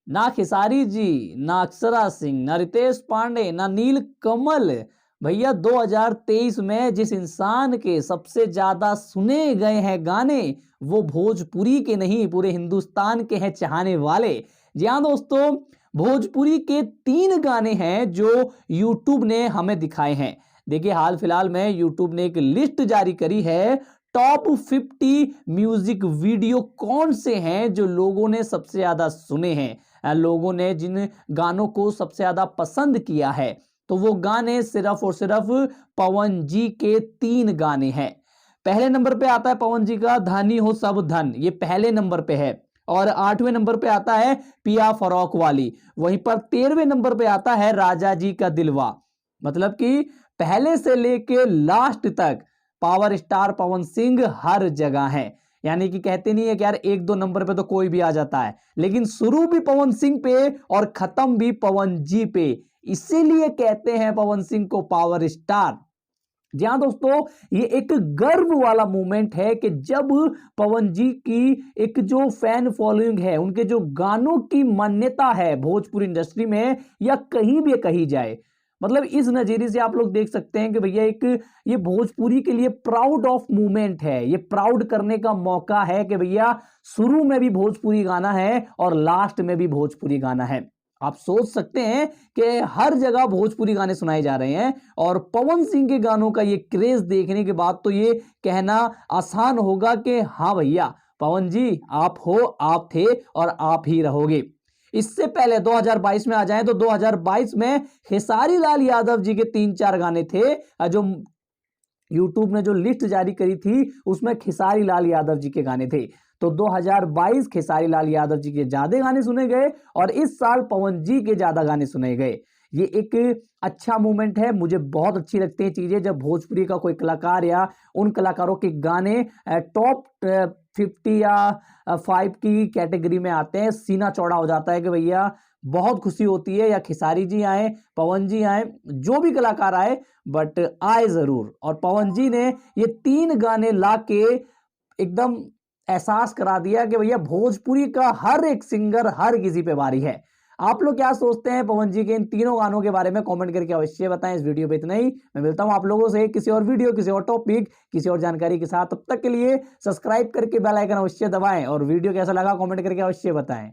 ना खेसारी जी, ना अक्षरा सिंह, ना रितेश पांडे, ना नील कमल। भैया 2023 में जिस इंसान के सबसे ज्यादा सुने गए हैं गाने, वो भोजपुरी के नहीं पूरे हिंदुस्तान के हैं चाहने वाले। जी हाँ दोस्तों, भोजपुरी के 3 गाने हैं जो यूट्यूब ने हमें दिखाए हैं। देखिए हाल फिलहाल में यूट्यूब ने एक लिस्ट जारी करी है, टॉप 50 म्यूजिक वीडियो कौन से हैं जो लोगों ने सबसे ज्यादा सुने हैं, लोगों ने जिन गानों को सबसे ज्यादा पसंद किया है। तो वो गाने सिर्फ और सिर्फ पवन जी के 3 गाने हैं। पहले नंबर पे आता है पवन जी का धनी हो सब धन, ये पहले नंबर पे है। और 8वें नंबर पे आता है पिया फरोक वाली। वहीं पर 13वें नंबर पे आता है राजा जी का दिलवा। मतलब कि पहले से लेके लास्ट तक पावर स्टार पवन सिंह हर जगह है। यानी कि कहते नहीं है कि यार 1-2 नंबर पे तो कोई भी आ जाता है, लेकिन शुरू भी पवन सिंह पे और खत्म भी पवन जी पे। इसीलिए कहते हैं पवन सिंह को पावर स्टार। जी हाँ दोस्तों, ये एक गर्व वाला मोमेंट है कि जब पवन जी की एक जो फैन फॉलोइंग है, उनके जो गानों की मान्यता है भोजपुरी इंडस्ट्री में या कहीं भी कही जाए, मतलब इस नज़रिए से आप लोग देख सकते हैं कि भैया एक ये भोजपुरी के लिए प्राउड ऑफ मूवमेंट है। ये प्राउड करने का मौका है कि भैया शुरू में भी भोजपुरी गाना है और लास्ट में भी भोजपुरी गाना है। आप सोच सकते हैं कि हर जगह भोजपुरी गाने सुनाए जा रहे हैं और पवन सिंह के गानों का ये क्रेज देखने के बाद तो ये कहना आसान होगा कि हाँ भैया पवन जी आप हो, आप थे और आप ही रहोगे। इससे पहले 2022 में आ जाएं तो 2022 में खेसारी लाल यादव जी के 3-4 गाने थे। जो यूट्यूब ने जो लिस्ट जारी करी थी उसमें खेसारी लाल यादव जी के गाने थे। तो 2022 खेसारी लाल यादव जी के ज्यादा गाने सुने गए और इस साल पवन जी के ज्यादा गाने सुने गए। ये एक अच्छा मूवमेंट है। मुझे बहुत अच्छी लगती है चीजें जब भोजपुरी का कोई कलाकार या उन कलाकारों के गाने टॉप 50 या 5 की कैटेगरी में आते हैं। सीना चौड़ा हो जाता है कि भैया बहुत खुशी होती है, या खेसारी जी आए, पवन जी आए, जो भी कलाकार आए, बट आए जरूर। और पवन जी ने ये 3 गाने ला के एकदम एहसास करा दिया कि भैया भोजपुरी का हर एक सिंगर हर किसी पे भारी है। आप लोग क्या सोचते हैं पवन जी के इन तीनों गानों के बारे में कमेंट करके अवश्य बताएं। इस वीडियो पे इतना ही। मैं मिलता हूं आप लोगों से किसी और वीडियो, किसी और टॉपिक, किसी और जानकारी के साथ। तब तक के लिए सब्सक्राइब करके बेल आइकन अवश्य दबाएं और वीडियो कैसा लगा कमेंट करके अवश्य बताएं।